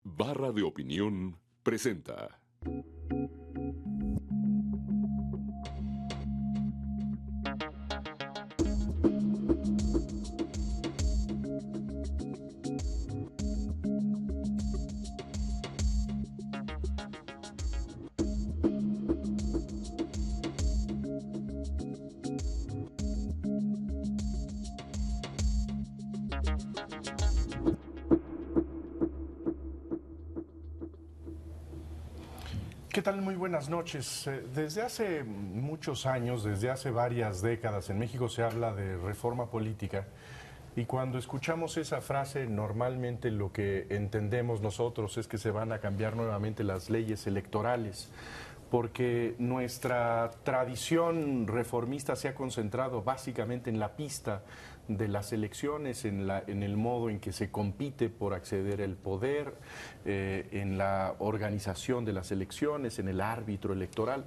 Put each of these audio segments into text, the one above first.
Barra de Opinión presenta. ¿Qué tal? Muy buenas noches. Desde hace muchos años, desde hace varias décadas, en México se habla de reforma política y cuando escuchamos esa frase, normalmente lo que entendemos nosotros es que se van a cambiar nuevamente las leyes electorales, porque nuestra tradición reformista se ha concentrado básicamente en la pista de las elecciones, en el modo en que se compite por acceder al poder, en la organización de las elecciones, en el árbitro electoral.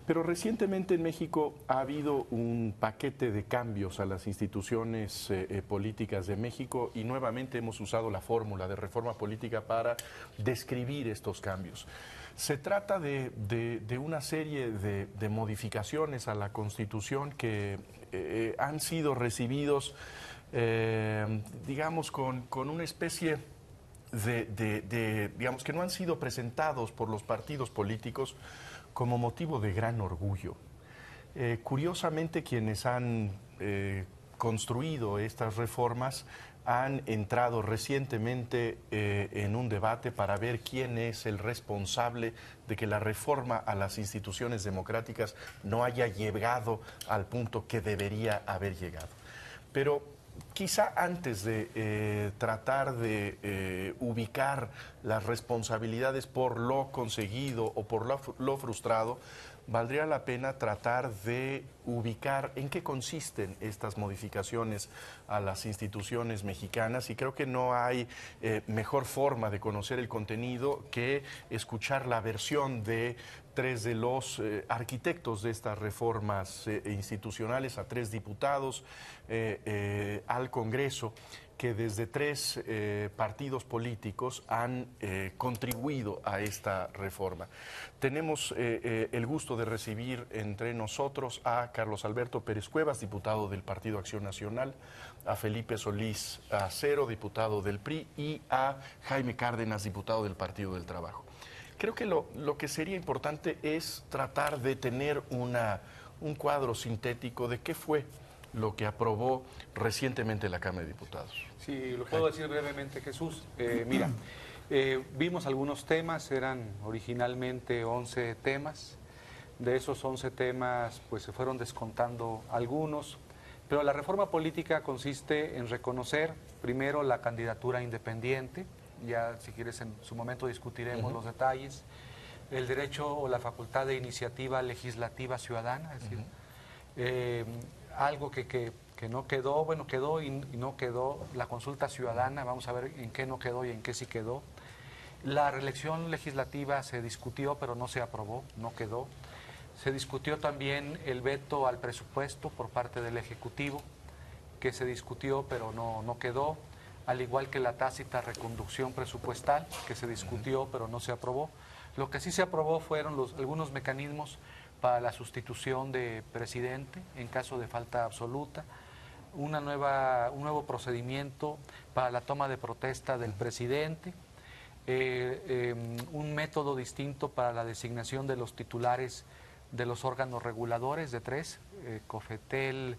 Pero recientemente en México ha habido un paquete de cambios a las instituciones políticas de México y nuevamente hemos usado la fórmula de reforma política para describir estos cambios. Se trata de una serie de modificaciones a la Constitución que han sido recibidos, digamos, con una especie digamos, que no han sido presentados por los partidos políticos como motivo de gran orgullo. Curiosamente, quienes han construido estas reformas han entrado recientemente en un debate para ver quién es el responsable de que la reforma a las instituciones democráticas no haya llegado al punto que debería haber llegado. Pero quizá antes de tratar de ubicar las responsabilidades por lo conseguido o por lo frustrado, valdría la pena tratar de ubicar en qué consisten estas modificaciones a las instituciones mexicanas, y creo que no hay mejor forma de conocer el contenido que escuchar la versión de tres de los arquitectos de estas reformas institucionales, a tres diputados al Congreso, que desde tres partidos políticos han contribuido a esta reforma. Tenemos el gusto de recibir entre nosotros a Carlos Alberto Pérez Cuevas, diputado del Partido Acción Nacional, a Felipe Solís Acero, diputado del PRI, y a Jaime Cárdenas, diputado del Partido del Trabajo. Creo que lo que sería importante es tratar de tener un cuadro sintético de qué fue lo que aprobó recientemente la Cámara de Diputados. Sí, lo puedo decir brevemente, Jesús. Vimos algunos temas, eran originalmente 11 temas. De esos 11 temas, pues se fueron descontando algunos. Pero la reforma política consiste en reconocer primero la candidatura independiente, ya si quieres en su momento discutiremos los detalles, el derecho o la facultad de iniciativa legislativa ciudadana, es decir, algo que no quedó, bueno, quedó y no quedó, la consulta ciudadana, vamos a ver en qué no quedó y en qué sí quedó. La reelección legislativa se discutió, pero no se aprobó, no quedó. Se discutió también el veto al presupuesto por parte del Ejecutivo, que se discutió, pero no quedó, al igual que la tácita reconducción presupuestal, que se discutió, pero no se aprobó. Lo que sí se aprobó fueron algunos mecanismos para la sustitución de presidente en caso de falta absoluta, un nuevo procedimiento para la toma de protesta del presidente, un método distinto para la designación de los titulares de los órganos reguladores de tres, COFETEL,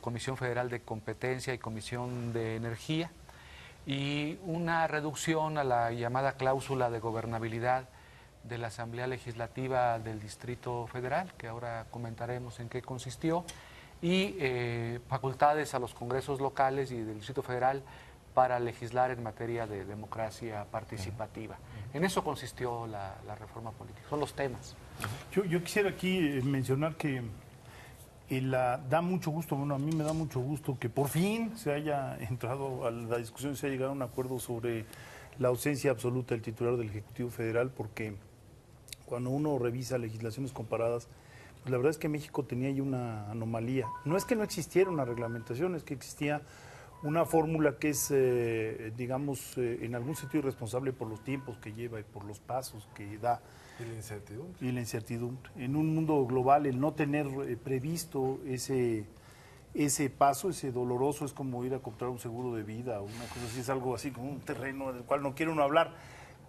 Comisión Federal de Competencia y Comisión de Energía, y una reducción a la llamada cláusula de gobernabilidad de la Asamblea Legislativa del Distrito Federal, que ahora comentaremos en qué consistió, y facultades a los congresos locales y del Distrito Federal para legislar en materia de democracia participativa. En eso consistió la reforma política, son los temas. Yo quisiera aquí mencionar que da mucho gusto, bueno, a mí me da mucho gusto que por fin se haya entrado a la discusión, se haya llegado a un acuerdo sobre la ausencia absoluta del titular del Ejecutivo Federal, porque cuando uno revisa legislaciones comparadas, pues la verdad es que México tenía ahí una anomalía. No es que no existiera una reglamentación, es que existía una fórmula que es, digamos, en algún sentido irresponsable por los tiempos que lleva y por los pasos que da. Y la incertidumbre. Y la incertidumbre. En un mundo global, el no tener previsto ese paso, ese doloroso, es como ir a comprar un seguro de vida o una cosa así, es algo así como un terreno del cual no quiere uno hablar.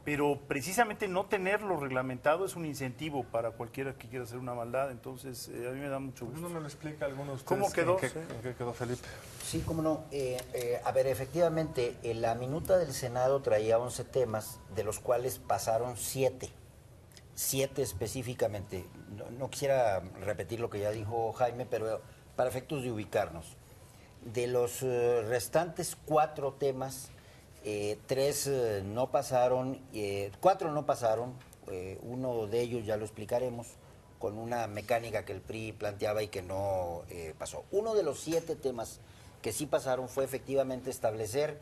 Pero precisamente no tenerlo reglamentado es un incentivo para cualquiera que quiera hacer una maldad. Entonces, a mí me da mucho gusto. ¿Uno me lo explica a alguno de ustedes? ¿Cómo quedó? ¿En qué quedó Felipe? Sí, cómo no. A ver, efectivamente, la minuta del Senado traía 11 temas, de los cuales pasaron 7. 7 específicamente. No quisiera repetir lo que ya dijo Jaime, pero para efectos de ubicarnos. De los restantes 4 temas, 3 no pasaron, 4 no pasaron, uno de ellos ya lo explicaremos, con una mecánica que el PRI planteaba y que no pasó. Uno de los 7 temas que sí pasaron fue efectivamente establecer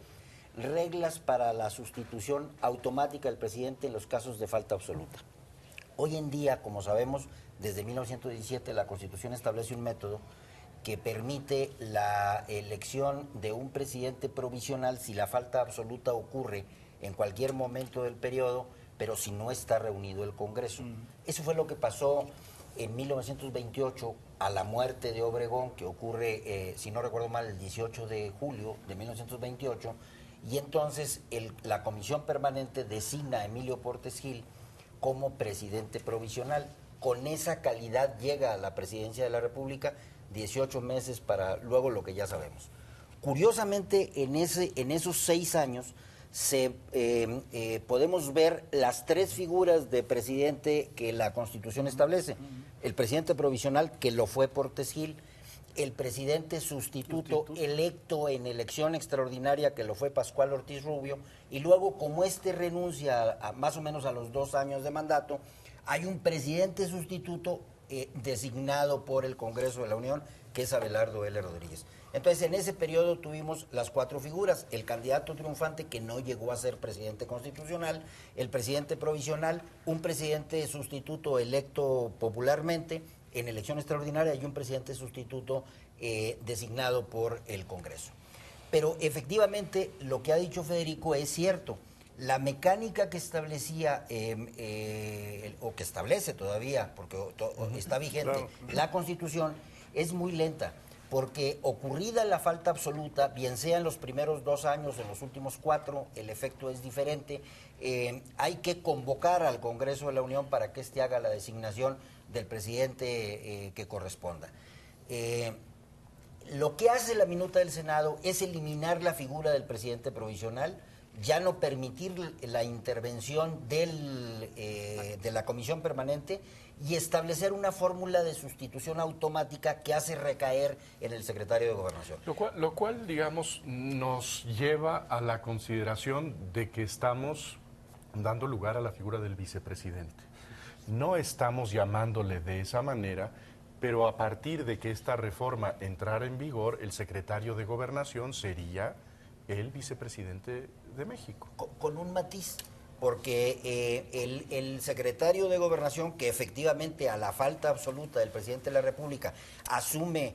reglas para la sustitución automática del presidente en los casos de falta absoluta. Hoy en día, como sabemos, desde 1917 la Constitución establece un método que permite la elección de un presidente provisional si la falta absoluta ocurre en cualquier momento del periodo, pero si no está reunido el Congreso. Eso fue lo que pasó en 1928 a la muerte de Obregón, que ocurre, si no recuerdo mal, el 18 de julio de 1928, y entonces la Comisión Permanente designa a Emilio Portes Gil como presidente provisional. Con esa calidad llega a la presidencia de la República, 18 meses para luego lo que ya sabemos. Curiosamente, en esos 6 años podemos ver las 3 figuras de presidente que la Constitución establece. El presidente provisional, que lo fue Portes Gil, el presidente sustituto electo en elección extraordinaria, que lo fue Pascual Ortiz Rubio, y luego, como renuncia más o menos a los 2 años de mandato, hay un presidente sustituto designado por el Congreso de la Unión, que es Abelardo L. Rodríguez. Entonces, en ese periodo tuvimos las 4 figuras: el candidato triunfante, que no llegó a ser presidente constitucional, el presidente provisional, un presidente sustituto electo popularmente en elección extraordinaria y un presidente sustituto designado por el Congreso. Pero efectivamente lo que ha dicho Federico es cierto. La mecánica que establecía, o que establece todavía, porque está vigente, la Constitución, es muy lenta, porque ocurrida la falta absoluta, bien sea en los primeros 2 años, en los últimos 4, el efecto es diferente. Hay que convocar al Congreso de la Unión para que éste haga la designación del presidente que corresponda. Lo que hace la minuta del Senado es eliminar la figura del presidente provisional, ya no permitir la intervención de la Comisión Permanente y establecer una fórmula de sustitución automática que hace recaer en el secretario de Gobernación. Lo cual, digamos, nos lleva a la consideración de que estamos dando lugar a la figura del vicepresidente. No estamos llamándole de esa manera, pero a partir de que esta reforma entrara en vigor, el secretario de Gobernación sería el vicepresidente de México. Con un matiz, porque el secretario de Gobernación, que efectivamente a la falta absoluta del presidente de la República asume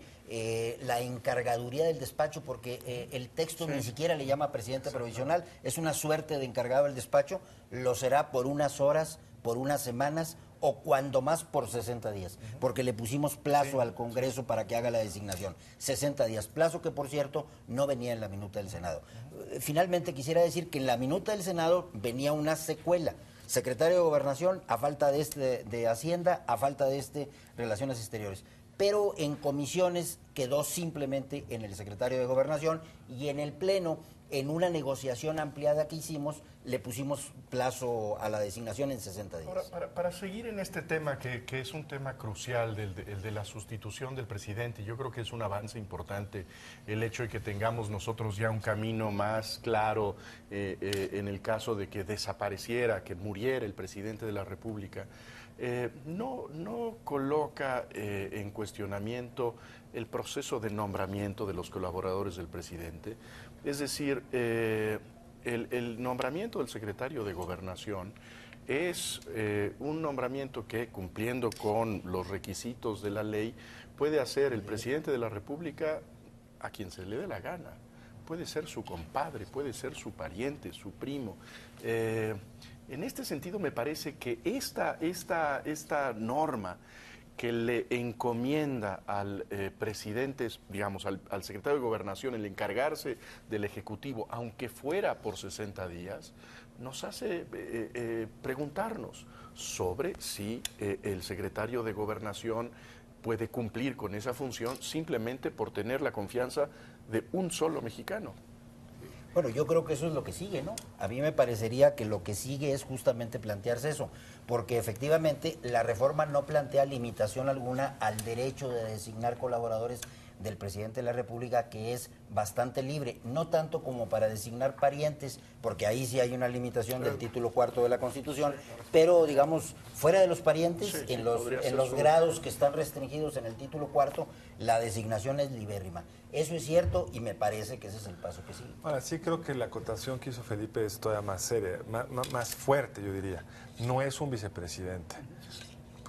la encargaduría del despacho, porque el texto ni siquiera le llama presidente provisional, es una suerte de encargado del despacho, lo será por unas horas, por unas semanas o cuando más por 60 días, porque le pusimos plazo al Congreso para que haga la designación. 60 días, plazo que por cierto no venía en la minuta del Senado. Finalmente quisiera decir que en la minuta del Senado venía una secuela: secretario de Gobernación, a falta de Hacienda, a falta de Relaciones Exteriores. Pero en comisiones quedó simplemente en el secretario de Gobernación, y en el Pleno, en una negociación ampliada que hicimos, le pusimos plazo a la designación en 60 días. Ahora, para seguir en este tema, que es un tema crucial, el de la sustitución del presidente, yo creo que es un avance importante el hecho de que tengamos nosotros ya un camino más claro en el caso de que desapareciera, que muriera el presidente de la República. No coloca en cuestionamiento el proceso de nombramiento de los colaboradores del presidente. Es decir, el nombramiento del secretario de Gobernación es un nombramiento que, cumpliendo con los requisitos de la ley, puede hacer el presidente de la República a quien se le dé la gana. puede ser su compadre, puede ser su pariente, su primo. En este sentido me parece que esta norma que le encomienda al presidente, digamos, al secretario de Gobernación, el encargarse del Ejecutivo, aunque fuera por 60 días, nos hace preguntarnos sobre si el secretario de Gobernación puede cumplir con esa función simplemente por tener la confianza de un solo mexicano. Bueno, yo creo que eso es lo que sigue, ¿no? A mí me parecería que lo que sigue es justamente plantearse eso, porque efectivamente la reforma no plantea limitación alguna al derecho de designar colaboradores del presidente de la República, que es bastante libre, no tanto como para designar parientes, porque ahí sí hay una limitación del título cuarto de la Constitución, pero digamos, fuera de los parientes, en los grados que están restringidos en el título cuarto, la designación es libérrima. Eso es cierto y me parece que ese es el paso que sigue. Ahora, sí creo que la acotación que hizo Felipe es todavía más seria, más fuerte, yo diría. No es un vicepresidente.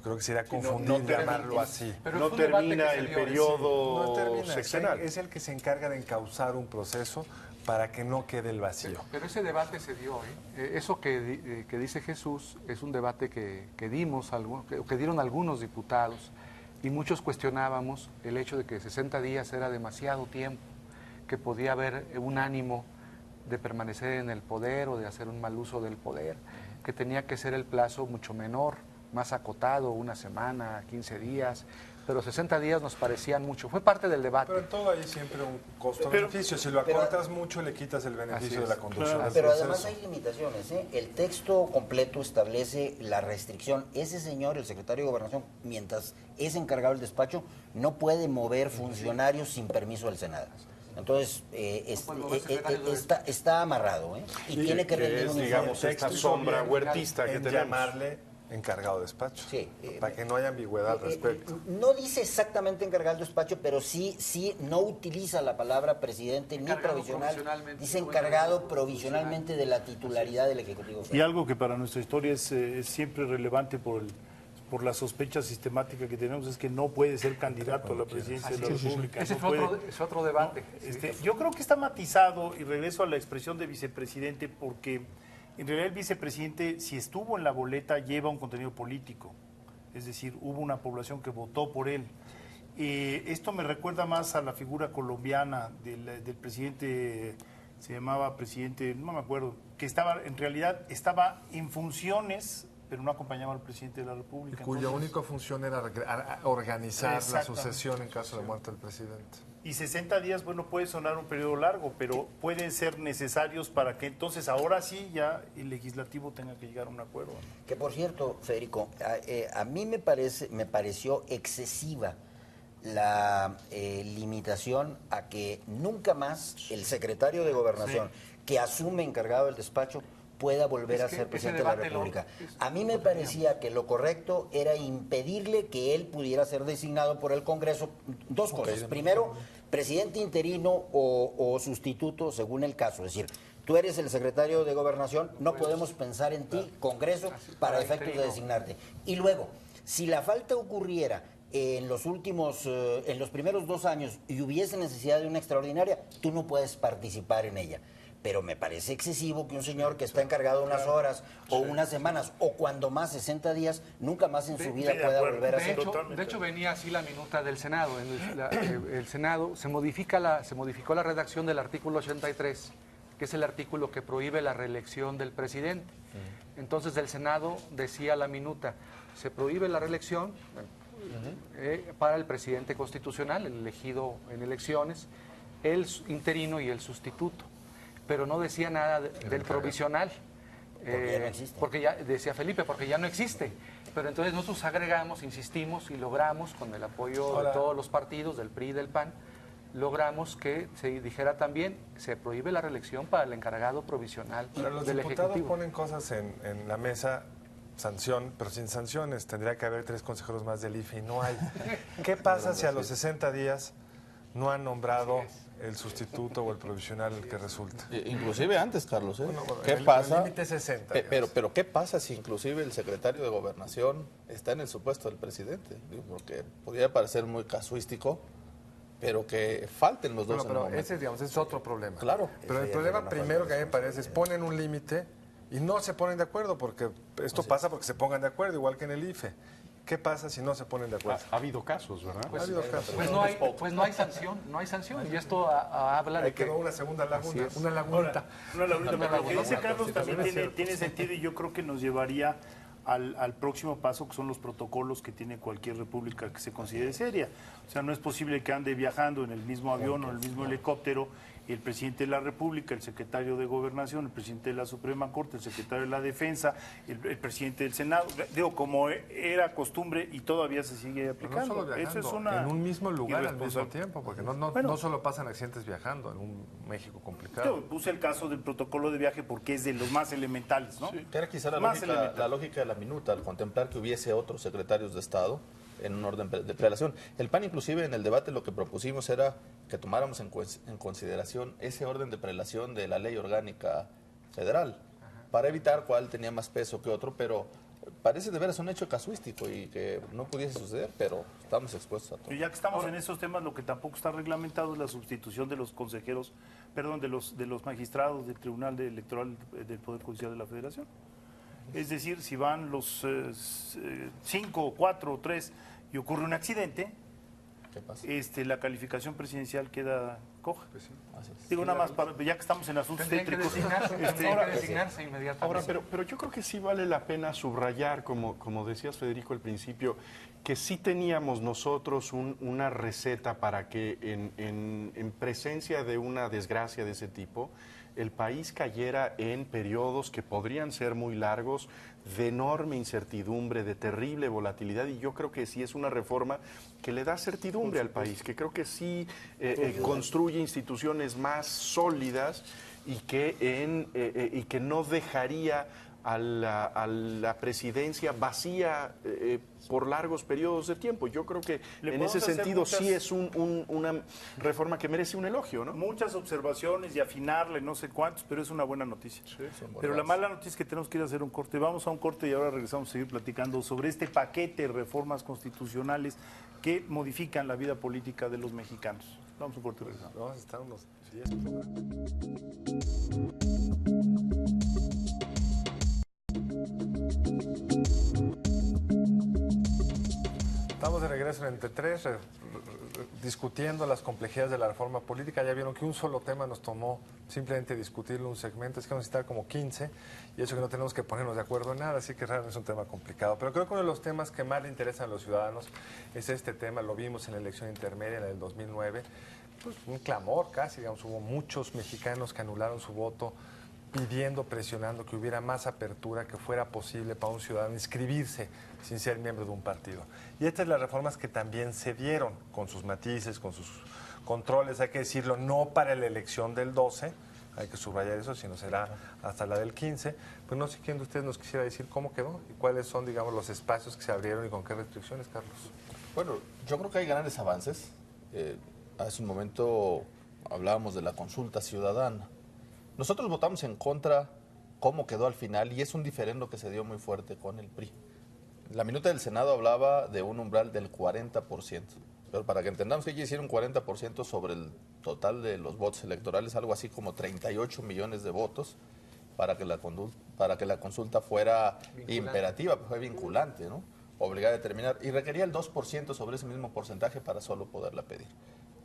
Creo que sería confundir llamarlo así. Pero no termina el periodo No termina, sexenal. es el que se encarga de encauzar un proceso para que no quede el vacío. Pero ese debate se dio, eso que dice Jesús es un debate que dieron algunos diputados y muchos cuestionábamos el hecho de que 60 días era demasiado tiempo, que podía haber un ánimo de permanecer en el poder o de hacer un mal uso del poder, que tenía que ser el plazo mucho menor, más acotado, una semana, 15 días, pero 60 días nos parecían mucho. Fue parte del debate. Pero en todo hay siempre un costo-beneficio. Si lo acortas mucho, le quitas el beneficio de la conducción del Pero proceso. además hay limitaciones, ¿eh? El texto completo establece la restricción. Ese señor, el secretario de Gobernación, mientras es encargado del despacho, no puede mover funcionarios sin permiso del Senado. Entonces, está amarrado, ¿eh? Y tiene que rendir un digamos, informe. esta sombra huertista que en tenemos. llamarle encargado de despacho. Sí. Para que no haya ambigüedad al respecto. No dice exactamente encargado del despacho, pero sí no utiliza la palabra presidente ni Encargado provisional. provisionalmente. Dice encargado provisionalmente de la titularidad del Ejecutivo Y Federal. algo que para nuestra historia es siempre relevante por la sospecha sistemática que tenemos, es que no puede ser candidato a la presidencia de la República. Ese no fue puede. es otro debate. Yo creo que está matizado, y regreso a la expresión de vicepresidente, porque en realidad el vicepresidente, si estuvo en la boleta, lleva un contenido político. Es decir, hubo una población que votó por él. Esto me recuerda más a la figura colombiana del presidente, se llamaba presidente, no me acuerdo, que en realidad estaba en funciones, pero no acompañaba al presidente de la República. Cuya Entonces, única función era organizar la Exactamente. sucesión en caso de muerte del presidente. Y 60 días, bueno, puede sonar un periodo largo, pero pueden ser necesarios para que entonces ahora sí ya el legislativo tenga que llegar a un acuerdo. Que por cierto, Federico, a mí me pareció excesiva la limitación a que nunca más el secretario de Gobernación, que asume encargado del despacho, pueda volver a ser presidente de la República. A mí me parecía que lo correcto era impedirle que él pudiera ser designado por el Congreso. Dos cosas. Primero, presidente interino o sustituto según el caso. Es decir, tú eres el secretario de Gobernación, no podemos pensar en ti, Congreso, para efectos de designarte. Y luego, si la falta ocurriera en los primeros 2 años y hubiese necesidad de una extraordinaria, tú no puedes participar en ella. Pero me parece excesivo que un señor que está encargado unas horas o unas semanas o cuando más 60 días, nunca más en su vida pueda volver a ser. De hecho, venía así la minuta del Senado. En el Senado se modificó la redacción del artículo 83, que es el artículo que prohíbe la reelección del presidente. Entonces el Senado decía la minuta, se prohíbe la reelección para el presidente constitucional, el elegido en elecciones, el interino y el sustituto. Pero no decía nada del provisional. Porque ya no existe. Porque ya, decía Felipe, porque ya no existe. Pero entonces nosotros agregamos, insistimos y logramos, con el apoyo de todos los partidos, del PRI y del PAN, logramos que se dijera también, se prohíbe la reelección para el encargado provisional Pero los del diputados Ejecutivo. ponen cosas en la mesa, sanción, pero sin sanciones. Tendría que haber 3 consejeros más del IFE y no hay. ¿Qué pasa si a los 60 días no han nombrado el sustituto o el provisional el que resulta? Inclusive antes, Carlos, ¿eh? Bueno, ¿Qué el pasa? límite es 60. Pero ¿qué pasa si inclusive el secretario de Gobernación está en el supuesto del presidente? Digo, porque podría parecer muy casuístico, pero que falten los dos Bueno, en el pero momento. ese, digamos, es otro problema. Claro. Pero el Ese ya problema es una primero falta que a de mí me parece es ponen un límite y no se ponen de acuerdo, porque esto pasa porque se pongan de acuerdo, igual que en el IFE. ¿Qué pasa si no se ponen de Ha, acuerdo? ha habido casos, ¿verdad? Ha habido casos. Pues no hay sanción, no hay sanción. Y esto habla Ahí de que quedó una segunda laguna, es. una lagunita. Ahora, una lagunita, Una pero lo que laguna, dice una Carlos también también es tiene sentido y yo creo que nos llevaría al próximo paso, que son los protocolos que tiene cualquier república que se considere seria. O sea, no es posible que ande viajando en el mismo avión o en el mismo helicóptero el presidente de la República, el secretario de Gobernación, el presidente de la Suprema Corte, el secretario de la Defensa, el presidente del Senado. Digo, como era costumbre y todavía se sigue Pero no aplicando. solo Eso es viajando, una en un mismo lugar al mismo irresponsable. tiempo, porque no Bueno. solo pasan accidentes viajando en un México Yo complicado. puse el caso del protocolo de viaje porque es de los más elementales, ¿no? Que era quizá Más elemental. la lógica de la minuta, al contemplar que hubiese otros secretarios de Estado en un orden de prelación. El PAN, inclusive, en el debate lo que propusimos era que tomáramos en consideración ese orden de prelación de la ley orgánica federal, para evitar cuál tenía más peso que otro, pero parece de veras un hecho casuístico y que no pudiese suceder, pero estamos expuestos a todo. Y ya que estamos en esos temas, lo que tampoco está reglamentado es la sustitución de los consejeros, perdón, de los magistrados del Tribunal Electoral del Poder Judicial de la Federación. Es decir, si van los 5, 4 o 3 y ocurre un accidente, ¿Qué pasa? la calificación presidencial queda coja. Así es. Digo nada más, ya que estamos en asuntos tendrían que céntricos. designarse inmediatamente. Ahora, pero yo creo que sí vale la pena subrayar, como decías Federico al principio, que sí teníamos nosotros una receta para que en presencia de una desgracia de ese tipo, el país cayera en periodos que podrían ser muy largos, de enorme incertidumbre, de terrible volatilidad, y yo creo que sí es una reforma que le da certidumbre al país, que creo que sí construye instituciones más sólidas y que no dejaría a la presidencia vacía por largos periodos de tiempo. Yo creo que Le en podemos ese hacer sentido muchas- sí es una reforma que merece un elogio, ¿no? Muchas observaciones y afinarle, no sé cuántos, pero es una buena noticia. Pero la mala noticia es que tenemos que ir a hacer un corte. Vamos a un corte y ahora regresamos a seguir platicando sobre este paquete de reformas constitucionales que modifican la vida política de los mexicanos. Vamos a un corte y regresamos. Vamos a estar unos 10 programas. Estamos de regreso en Entre Tres, discutiendo las complejidades de la reforma política. Ya vieron que un solo tema nos tomó simplemente discutirlo un segmento, es que vamos a estar como 15, y eso que no tenemos que ponernos de acuerdo en nada, así que realmente es un tema complicado. Pero creo que uno de los temas que más le interesan a los ciudadanos es este tema, lo vimos en la elección intermedia en el 2009, pues un clamor casi, digamos, hubo muchos mexicanos que anularon su voto pidiendo, presionando que hubiera más apertura, que fuera posible para un ciudadano inscribirse sin ser miembro de un partido. Y estas son las reformas que también se dieron, con sus matices, con sus controles, hay que decirlo, no para la elección del 12, hay que subrayar eso, sino será hasta la del 15. Pues no sé quién de ustedes nos quisiera decir cómo quedó y cuáles son, digamos, los espacios que se abrieron y con qué restricciones, Carlos. Bueno, yo creo que hay grandes avances. Hace un momento hablábamos de la consulta ciudadana. Nosotros votamos en contra cómo quedó al final y es un diferendo que se dio muy fuerte con el PRI. La minuta del Senado hablaba de un umbral del 40%, pero para que entendamos que quiere decir un 40% sobre el total de los votos electorales, algo así como 38 millones de votos para que la consulta fuera imperativa, fue vinculante, ¿no? Obligada a determinar, y requería el 2% sobre ese mismo porcentaje para solo poderla pedir.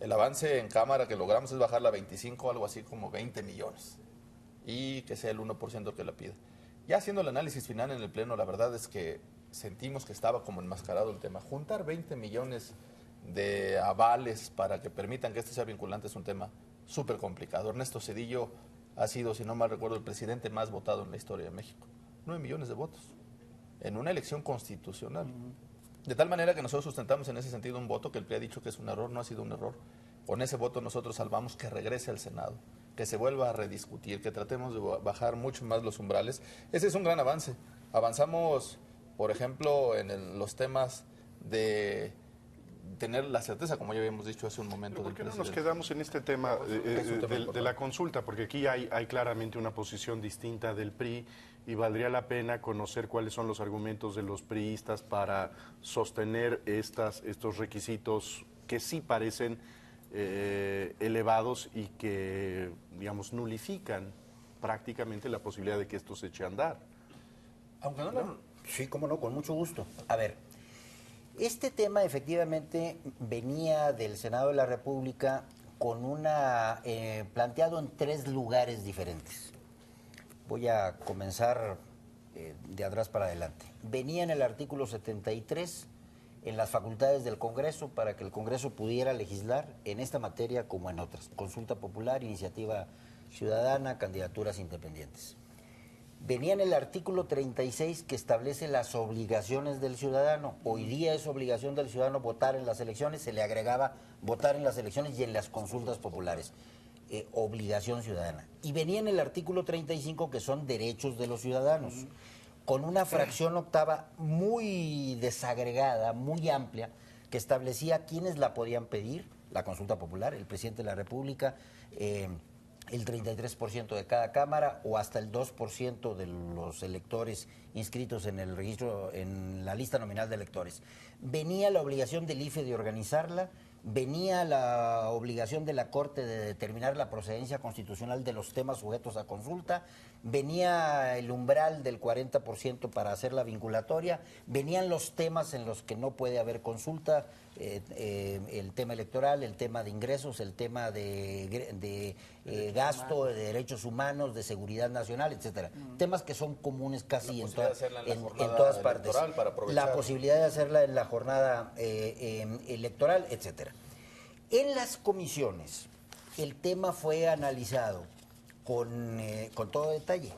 El avance en Cámara que logramos es bajarla a 25, algo así como 20 millones, y que sea el 1% que la pida. Ya haciendo el análisis final en el Pleno, la verdad es que sentimos que estaba como enmascarado el tema. Juntar 20 millones de avales para que permitan que esto sea vinculante es un tema súper complicado. Ernesto Zedillo ha sido, si no mal recuerdo, el presidente más votado en la historia de México. 9 millones de votos en una elección constitucional. De tal manera que nosotros sustentamos en ese sentido un voto que el PRI ha dicho que es un error, no ha sido un error. Con ese voto nosotros salvamos que regrese al Senado, que se vuelva a rediscutir, que tratemos de bajar mucho más los umbrales. Ese es un gran avance. Avanzamos, por ejemplo, en los temas de tener la certeza, como ya habíamos dicho hace un momento. ¿Por qué no del nos presidente. quedamos en este tema Es un tema de importante. la consulta? Porque aquí hay claramente una posición distinta del PRI y valdría la pena conocer cuáles son los argumentos de los priistas para sostener estos requisitos que sí parecen elevados y que, digamos, nulifican prácticamente la posibilidad de que esto se eche a andar. Aunque no, Sí, cómo no, con mucho gusto. A ver, este tema efectivamente venía del Senado de la República con una planteado en 3 lugares diferentes. Voy a comenzar de atrás para adelante. Venía en el artículo 73 en las facultades del Congreso para que el Congreso pudiera legislar en esta materia como en otras. Consulta popular, iniciativa ciudadana, candidaturas independientes. Venía en el artículo 36 que establece las obligaciones del ciudadano. Hoy día es obligación del ciudadano votar en las elecciones, se le agregaba votar en las elecciones y en las consultas populares. Obligación ciudadana. Y venía en el artículo 35 que son derechos de los ciudadanos, con una fracción octava muy desagregada, muy amplia, que establecía quiénes la podían pedir, la consulta popular, el presidente de la República, el 33% de cada cámara o hasta el 2% de los electores inscritos en el registro, en la lista nominal de electores. Venía la obligación del IFE de organizarla, venía la obligación de la Corte de determinar la procedencia constitucional de los temas sujetos a consulta, venía el umbral del 40% para hacer la vinculatoria, venían los temas en los que no puede haber consulta, el tema electoral, el tema de ingresos, el tema de gasto, de derechos humanos, de seguridad nacional, etcétera. Temas que son comunes casi en todas partes. La posibilidad de hacerla en la jornada electoral, etcétera. En las comisiones, el tema fue analizado con todo detalle.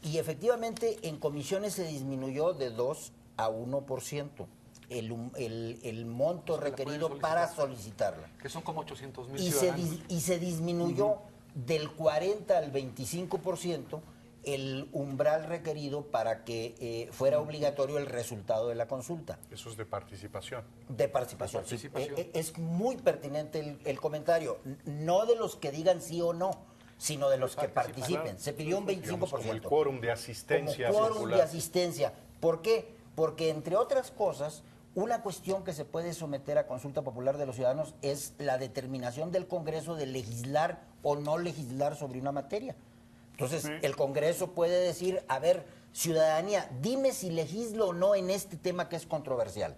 Y efectivamente, en comisiones se disminuyó de 2 a 1%. El monto requerido para solicitarla. Que son como 800,000 ciudadanos. Y se disminuyó del 40 al 25% el umbral requerido para que fuera obligatorio el resultado de la consulta. Eso es de participación. De participación, sí. Es muy pertinente el comentario, no de los que digan sí o no, sino de los que participen. Se pidió un 25%. Digamos, como el quórum de asistencia. Como quórum de asistencia. ¿Por qué? Porque, entre otras cosas, una cuestión que se puede someter a consulta popular de los ciudadanos es la determinación del Congreso de legislar o no legislar sobre una materia. Entonces, el Congreso puede decir, a ver, ciudadanía, dime si legislo o no en este tema que es controversial.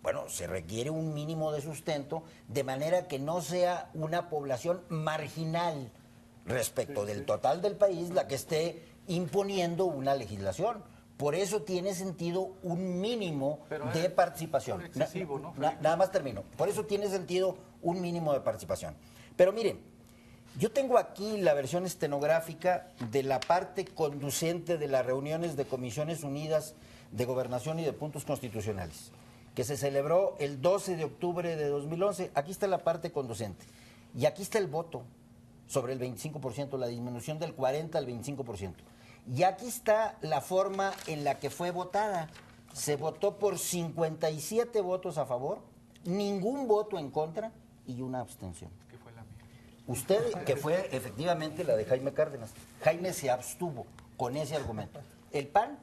Bueno, se requiere un mínimo de sustento de manera que no sea una población marginal respecto del total del país la que esté imponiendo una legislación. Por eso tiene sentido un mínimo de participación. Excesivo, ¿no? Nada más termino. Por eso tiene sentido un mínimo de participación. Pero miren, yo tengo aquí la versión estenográfica de la parte conducente de las reuniones de Comisiones Unidas de Gobernación y de Puntos Constitucionales, que se celebró el 12 de octubre de 2011. Aquí está la parte conducente. Y aquí está el voto sobre el 25%, la disminución del 40 al 25%. Y aquí está la forma en la que fue votada. Se votó por 57 votos a favor, ningún voto en contra y una abstención. Que fue la mía. Usted, que fue efectivamente la de Jaime Cárdenas. Jaime se abstuvo con ese argumento. El PAN,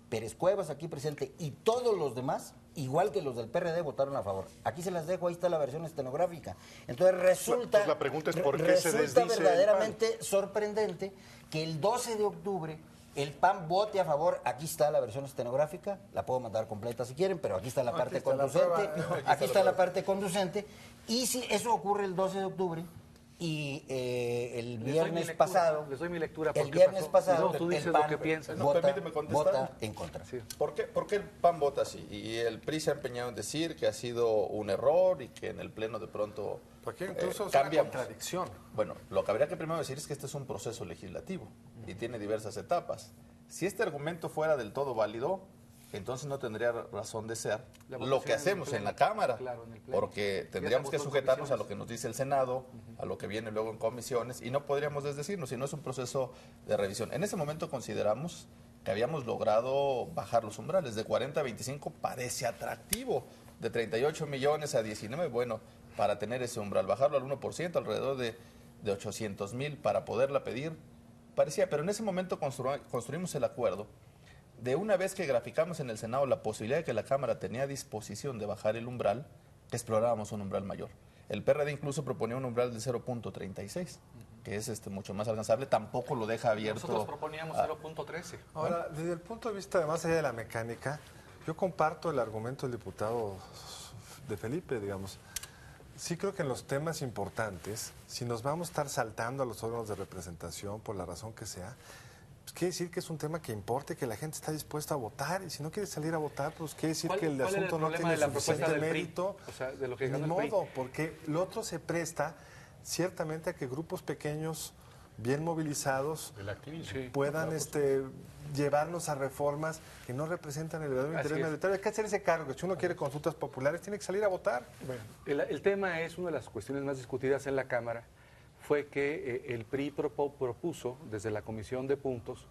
Pérez Cuevas aquí presente y todos los demás, igual que los del PRD, votaron a favor. Aquí se las dejo, ahí está la versión estenográfica. Entonces resulta, pues la pregunta es ¿por qué se desdice verdaderamente sorprendente que el 12 de octubre el PAN vote a favor. Aquí está la versión estenográfica, la puedo mandar completa si quieren, pero aquí está la parte conducente. Aquí está la parte conducente. Y si eso ocurre el 12 de octubre y el viernes pasado, les doy mi lectura. el viernes pasado, tú dices el PAN lo que piensas. permíteme contestar. vota en contra. Sí. ¿Por qué el PAN vota así? Y el PRI se ha empeñado en decir que ha sido un error y que en el Pleno de pronto Porque incluso es una cambiamos. contradicción. Bueno, lo que habría que primero decir es que este es un proceso legislativo y tiene diversas etapas. Si este argumento fuera del todo válido, entonces no tendría razón de ser La lo votación que hacemos en la Cámara, Claro, en el Pleno. porque Ya tendríamos se que votó en sujetarnos a comisiones. lo que nos dice el Senado, a lo que viene luego en comisiones, y no podríamos desdecirnos, si no es un proceso de revisión. En ese momento consideramos que habíamos logrado bajar los umbrales, de 40 a 25 parece atractivo, de 38 millones a 19, bueno, para tener ese umbral, bajarlo al 1%, alrededor de 800,000 para poderla pedir, parecía, pero en ese momento construimos el acuerdo. De una vez que graficamos en el Senado la posibilidad de que la Cámara tenía disposición de bajar el umbral, explorábamos un umbral mayor. El PRD incluso proponía un umbral de 0.36, que es mucho más alcanzable, tampoco lo deja abierto. Nosotros proponíamos 0.13. Ahora, desde el punto de vista, más allá de la mecánica, yo comparto el argumento del diputado de Felipe, digamos. Sí creo que en los temas importantes, si nos vamos a estar saltando a los órganos de representación por la razón que sea, pues quiere decir que es un tema que importe, que la gente está dispuesta a votar, y si no quiere salir a votar, pues quiere decir que el asunto no tiene suficiente mérito. O sea, de lo que Ni ganó el PRI. modo, porque lo otro se presta ciertamente a que grupos pequeños, bien movilizados, Sí. puedan llevarnos a reformas que no representan el verdadero Así interés es. mayoritario. Hay que hacer ese cargo, que si uno quiere consultas populares, tiene que salir a votar. El tema es, una de las cuestiones más discutidas en la Cámara, fue que el PRI propuso desde la Comisión de Puntos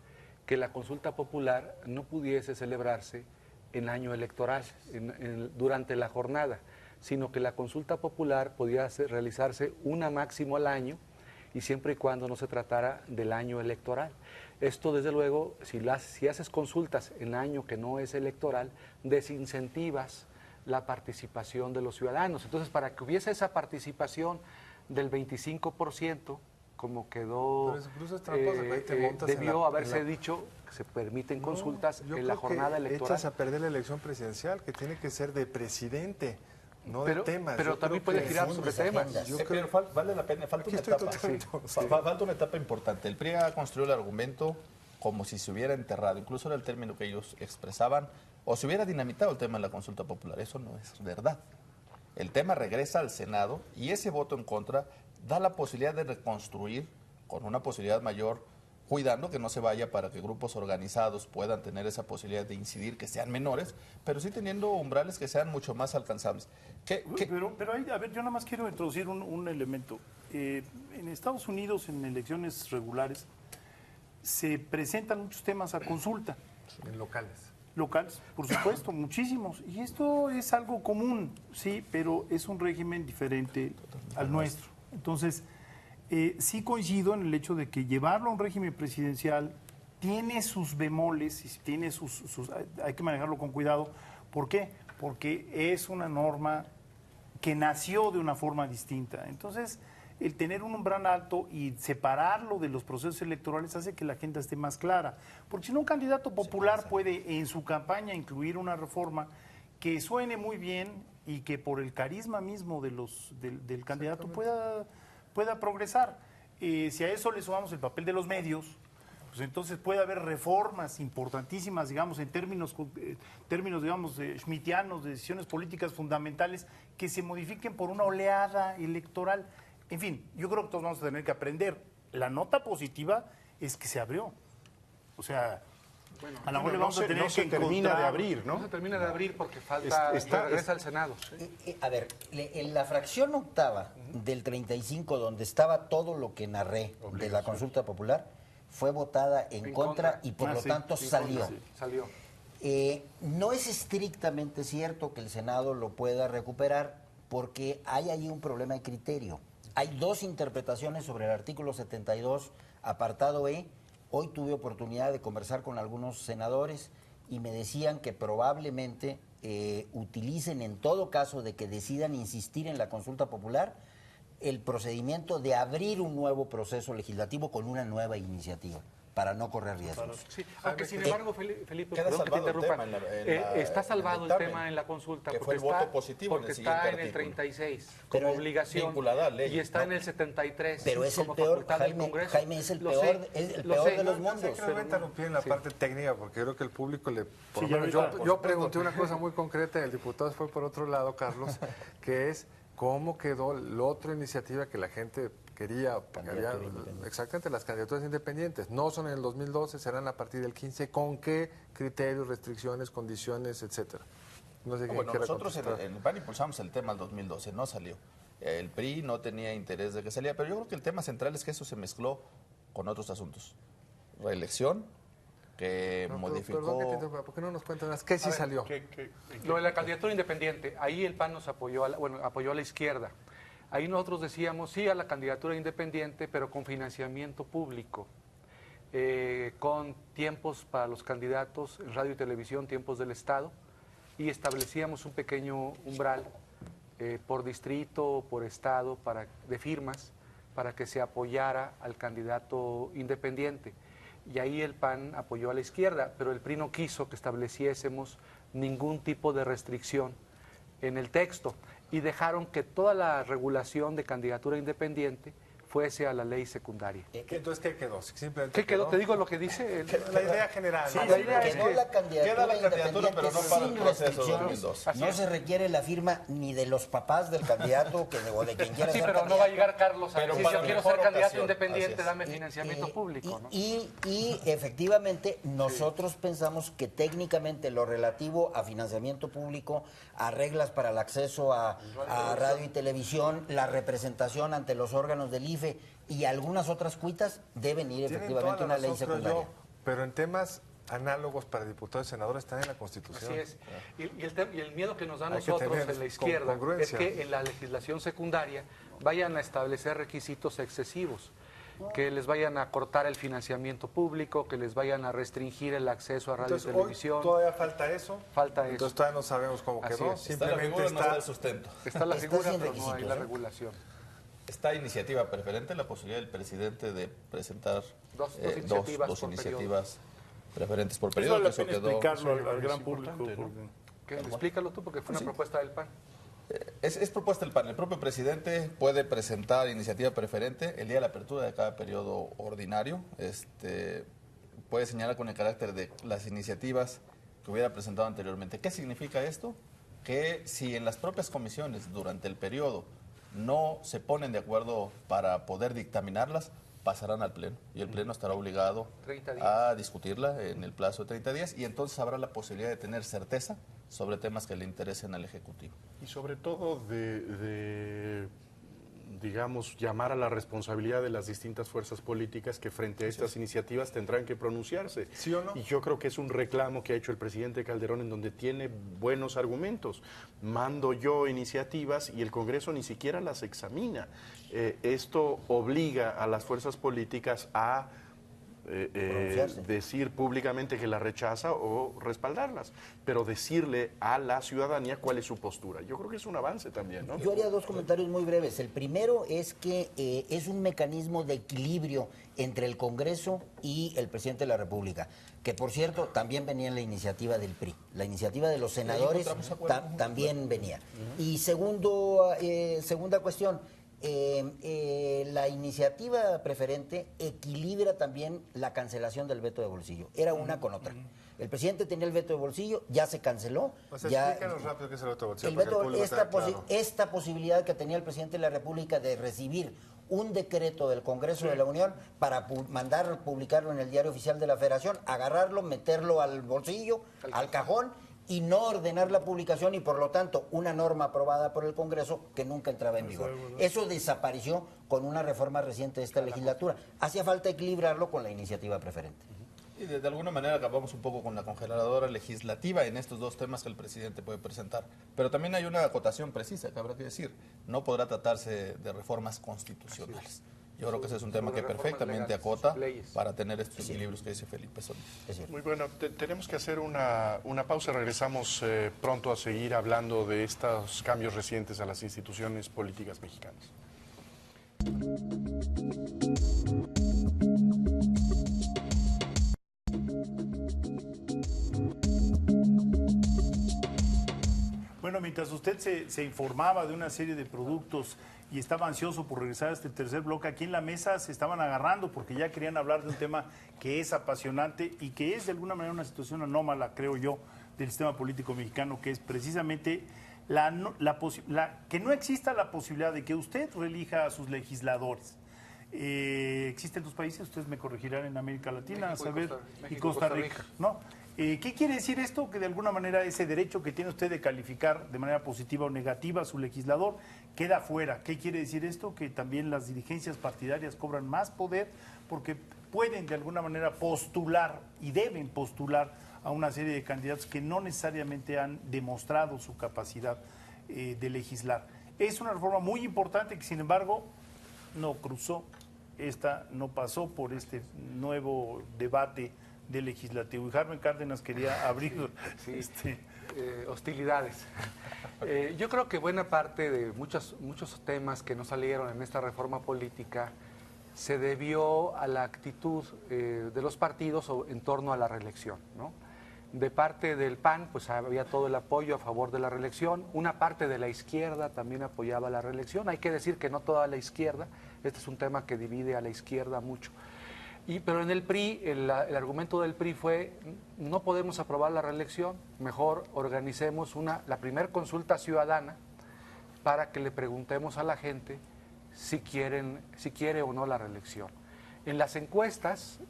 que la consulta popular no pudiese celebrarse en año electoral, durante la jornada, sino que la consulta popular podía realizarse una máximo al año y siempre y cuando no se tratara del año electoral. Esto, desde luego, si haces consultas en año que no es electoral, desincentivas la participación de los ciudadanos. Entonces, para que hubiese esa participación del 25%, como quedó, Pero incluso es tramposo, ahí te montas en debió la- haberse en la- dicho que se permiten consultas Yo en la creo jornada que electoral. echas a perder la elección presidencial, que tiene que ser de presidente, no Pero- de temas. pero Yo también creo puede que girar sí. sobre Fundes temas. agendas. Yo Pero vale la pena, falta Aquí una estoy etapa. totalmente- Falta una etapa importante. El PRI ha construido el argumento como si se hubiera enterrado, incluso era el término que ellos expresaban, o se hubiera dinamitado el tema de la consulta popular. Eso no es verdad. El tema regresa al Senado y ese voto en contra da la posibilidad de reconstruir con una posibilidad mayor, cuidando que no se vaya para que grupos organizados puedan tener esa posibilidad de incidir, que sean menores, pero sí teniendo umbrales que sean mucho más alcanzables. Pero ahí, a ver, yo nada más quiero introducir un elemento. En Estados Unidos, en elecciones regulares, se presentan muchos temas a consulta. En locales. Locales, por supuesto, muchísimos. Y esto es algo común, sí, pero es un régimen diferente al nuestro. Entonces, sí coincido en el hecho de que llevarlo a un régimen presidencial tiene sus bemoles, y tiene hay que manejarlo con cuidado. ¿Por qué? Porque es una norma que nació de una forma distinta. Entonces, el tener un umbral alto y separarlo de los procesos electorales hace que la agenda esté más clara. Porque si no, un candidato popular puede en su campaña incluir una reforma que suene muy bien y que por el carisma mismo del candidato pueda progresar. Si a eso le sumamos el papel de los medios, pues entonces puede haber reformas importantísimas, digamos, en términos digamos, schmittianos, de decisiones políticas fundamentales, que se modifiquen por una oleada electoral. En fin, yo creo que todos vamos a tener que aprender. La nota positiva es que se abrió. O sea, a lo mejor le vamos a tener no se que termina de encontrar- abrir, No ¿no? se termina de abrir porque falta, regresa al Senado. A ver, en la fracción octava del 35, donde estaba todo lo que narré de la consulta popular, fue votada en contra y por lo sí, tanto sí, salió. sí. Salió. No es estrictamente cierto que el Senado lo pueda recuperar porque hay allí un problema de criterio. Hay dos interpretaciones sobre el artículo 72, apartado E. Hoy tuve oportunidad de conversar con algunos senadores y me decían que probablemente utilicen, en todo caso de que decidan insistir en la consulta popular, el procedimiento de abrir un nuevo proceso legislativo con una nueva iniciativa, para no correr riesgos. Sí, aunque sin embargo, Felipe, Queda perdón que te salvado el interrumpa, tema está en salvado el dictamen, tema en la consulta que fue porque el voto está, positivo en porque el está siguiente en el artículo. 36 Pero como obligación vinculada a ley, y está ¿no? en el 73 Pero es el como peor, facultad del Jaime, Congreso. Jaime, es el Lo peor, sé, es el lo peor sé. de los Sé mundos. que no voy a interrumpir en la parte técnica porque creo que el público le... Por Sí, lo ya menos ahorita, por yo pregunté una cosa muy concreta y el diputado fue por otro lado, Carlos, que es cómo quedó la otra iniciativa que la gente quería, porque había exactamente las candidaturas independientes. No son en el 2012, serán a partir del 15. ¿Con qué criterios, restricciones, condiciones, etcétera? No sé quién Bueno, quiera nosotros contestar. en el PAN impulsamos el tema el 2012, no salió. El PRI no tenía interés de que saliera, pero yo creo que el tema central es que eso se mezcló con otros asuntos. Reelección, que No, modificó... Perdón que te interrumpa, ¿por qué no nos cuentan más? ¿Qué sí salió? Lo de la candidatura independiente, ahí el PAN nos apoyó, apoyó a la izquierda. Ahí nosotros decíamos sí a la candidatura independiente, pero con financiamiento público, con tiempos para los candidatos en radio y televisión, tiempos del Estado, y establecíamos un pequeño umbral por distrito, por estado, de firmas, para que se apoyara al candidato independiente. Y ahí el PAN apoyó a la izquierda, pero el PRI no quiso que estableciésemos ningún tipo de restricción en el texto y dejaron que toda la regulación de candidatura independiente fuese a la ley secundaria. Entonces, ¿qué quedó? Simplemente ¿Qué quedó? Te digo lo que dice la idea general. Sí, ¿no? la idea es quedó que la candidatura queda la candidatura, pero no para el sin proceso restricciones. 2012. Así No es. se requiere la firma ni de los papás del candidato o de quien quiera Sí, ser pero no candidato. va a llegar Carlos a Pero decir, para yo quiero mejor ser candidato ocasión. independiente, Así es. dame financiamiento público, ¿no? Y efectivamente nosotros pensamos que técnicamente lo relativo a financiamiento público, a reglas para el acceso a radio y televisión, la representación ante los órganos del IFE y algunas otras cuitas deben ir Tienen efectivamente toda a la una ley razón, creo secundaria. yo, pero en temas análogos para diputados y senadores están en la Constitución. Así es. Y el miedo que nos da a Hay que nosotros tener en la izquierda es congruencia. que en la legislación secundaria vayan a establecer requisitos excesivos, que les vayan a cortar el financiamiento público, que les vayan a restringir el acceso a radio Entonces, y televisión. hoy todavía falta eso. Falta eso. Entonces todavía no sabemos cómo Así quedó. es. Está la Simplemente figura, no está está el sustento. Está la Está figura, sin pero no hay requisitos, la ¿eh? regulación. Está iniciativa preferente, la posibilidad del presidente de presentar Dos iniciativas dos por iniciativas preferentes por Eso periodo. vale la que eso pena quedó- explicarlo al es gran público. importante, ¿no? porque- Explícalo tú, porque fue una propuesta del PAN. Es propuesta del PAN. El propio presidente puede presentar iniciativa preferente el día de la apertura de cada periodo ordinario. Puede señalar con el carácter de las iniciativas que hubiera presentado anteriormente. ¿Qué significa esto? Que si en las propias comisiones durante el periodo no se ponen de acuerdo para poder dictaminarlas, pasarán al Pleno y el Pleno estará obligado 30 días. a discutirla en el plazo de 30 días y entonces habrá la posibilidad de tener certeza sobre temas que le interesen al Ejecutivo. Y sobre todo digamos, llamar a la responsabilidad de las distintas fuerzas políticas que frente a estas iniciativas tendrán que pronunciarse. ¿Sí o no? Y yo creo que es un reclamo que ha hecho el presidente Calderón en donde tiene buenos argumentos. Mando yo iniciativas y el Congreso ni siquiera las examina. Esto obliga a las fuerzas políticas a Pronunciarse. decir públicamente que la rechaza o respaldarlas, pero decirle a la ciudadanía cuál es su postura. Yo creo que es un avance también, ¿no? Yo haría dos comentarios muy breves. El primero es que es un mecanismo de equilibrio entre el Congreso y el presidente de la República, que por cierto también venía en la iniciativa del PRI. La iniciativa de los senadores encontramos acuerdo. también venía. Y segunda cuestión, la iniciativa preferente equilibra también la cancelación del veto de bolsillo. Era una con otra. El presidente tenía el veto de bolsillo, ya se canceló. O sea, ya, explícanos rápido qué es el veto de bolsillo, el para que veto, el público esta, tenga claro. esta posibilidad que tenía el presidente de la República de recibir un decreto del Congreso de la Unión para publicarlo en el Diario Oficial de la Federación, agarrarlo, meterlo al bolsillo, al cajón y no ordenar la publicación y por lo tanto una norma aprobada por el Congreso que nunca entraba en vigor. Eso desapareció con una reforma reciente de esta legislatura. Hacía falta equilibrarlo con la iniciativa preferente. Y de alguna manera acabamos un poco con la congeladora legislativa en estos dos temas que el presidente puede presentar. Pero también hay una acotación precisa que habrá que decir. No podrá tratarse de reformas constitucionales. Yo creo que ese es un tema que Reformas perfectamente legales, acota leyes. para tener estos equilibrios que dice Felipe Solís. Es cierto. Muy bueno, tenemos que hacer una pausa. Regresamos pronto a seguir hablando de estos cambios recientes a las instituciones políticas mexicanas. Bueno, mientras usted se informaba de una serie de productos y estaba ansioso por regresar a este tercer bloque, aquí en la mesa se estaban agarrando porque ya querían hablar de un tema que es apasionante y que es de alguna manera una situación anómala, creo yo, del sistema político mexicano, que es precisamente que no exista la posibilidad de que usted reelija a sus legisladores. ¿Existen dos países? Ustedes me corregirán en América Latina, México y saber, México y Costa Rica, ¿no? ¿Qué quiere decir esto? Que de alguna manera ese derecho que tiene usted de calificar de manera positiva o negativa a su legislador queda fuera. ¿Qué quiere decir esto? Que también las dirigencias partidarias cobran más poder porque pueden de alguna manera postular y deben postular a una serie de candidatos que no necesariamente han demostrado su capacidad de legislar. Es una reforma muy importante que sin embargo no cruzó, no pasó por este nuevo debate del legislativo. Y Carmen Cárdenas quería abrir hostilidades. Yo creo que buena parte de muchos temas que no salieron en esta reforma política se debió a la actitud de los partidos en torno a la reelección, ¿no? De parte del PAN, pues había todo el apoyo a favor de la reelección. Una parte de la izquierda también apoyaba la reelección. Hay que decir que no toda la izquierda. Este es un tema que divide a la izquierda mucho. Pero en el PRI, el argumento del PRI fue, no podemos aprobar la reelección, mejor organicemos la primer consulta ciudadana para que le preguntemos a la gente si quiere o no la reelección. En las encuestas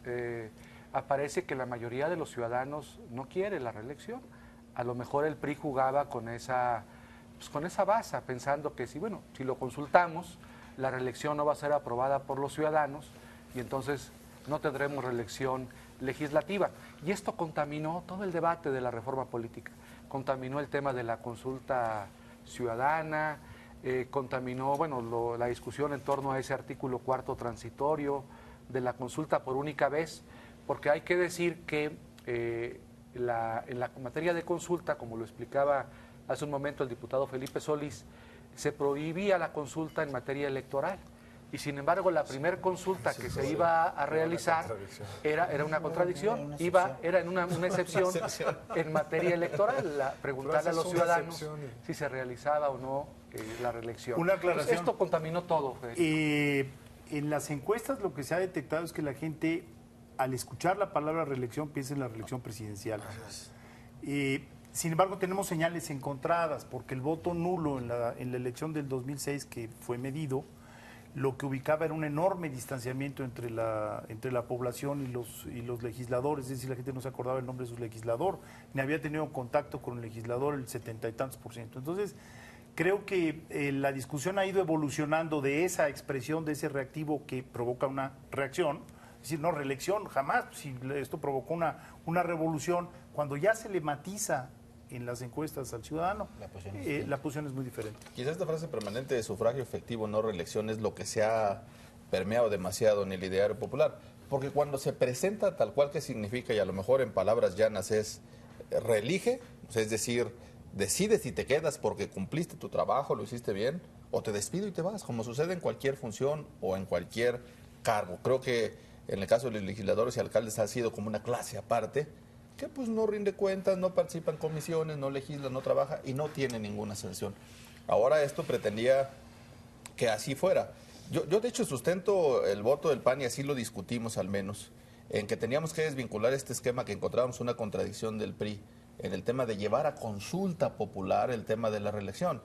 aparece que la mayoría de los ciudadanos no quiere la reelección. A lo mejor el PRI jugaba con esa baza, pensando que si lo consultamos, la reelección no va a ser aprobada por los ciudadanos y entonces no tendremos reelección legislativa. Y esto contaminó todo el debate de la reforma política. Contaminó el tema de la consulta ciudadana, contaminó la discusión en torno a ese artículo 4º transitorio de la consulta por única vez, porque hay que decir que en la materia de consulta, como lo explicaba hace un momento el diputado Felipe Solís, se prohibía la consulta en materia electoral. Y sin embargo, la primera consulta que se iba a realizar era una contradicción, era en una excepción en materia electoral, preguntarle a los ciudadanos si se realizaba o no la reelección. Una aclaración. Pues esto contaminó todo. En las encuestas lo que se ha detectado es que la gente, al escuchar la palabra reelección, piensa en la reelección presidencial. Sin embargo, tenemos señales encontradas, porque el voto nulo en la elección del 2006, que fue medido, lo que ubicaba era un enorme distanciamiento entre la población y los legisladores, es decir, la gente no se acordaba el nombre de su legislador, ni había tenido contacto con el legislador el 70 y tantos %. Entonces, creo que la discusión ha ido evolucionando de esa expresión, de ese reactivo que provoca una reacción, es decir, no reelección, jamás, si esto provocó una revolución, cuando ya se le matiza en las encuestas al ciudadano, la posición es muy diferente. Quizás esta frase permanente de sufragio efectivo, no reelección, es lo que se ha permeado demasiado en el ideario popular. Porque cuando se presenta tal cual que significa, y a lo mejor en palabras llanas es reelige, es decir, decides si te quedas porque cumpliste tu trabajo, lo hiciste bien, o te despido y te vas, como sucede en cualquier función o en cualquier cargo. Creo que en el caso de los legisladores y alcaldes ha sido como una clase aparte, que pues no rinde cuentas, no participa en comisiones, no legisla, no trabaja y no tiene ninguna sanción. Ahora esto pretendía que así fuera. Yo de hecho sustento el voto del PAN y así lo discutimos al menos, en que teníamos que desvincular este esquema, que encontrábamos una contradicción del PRI en el tema de llevar a consulta popular el tema de la reelección.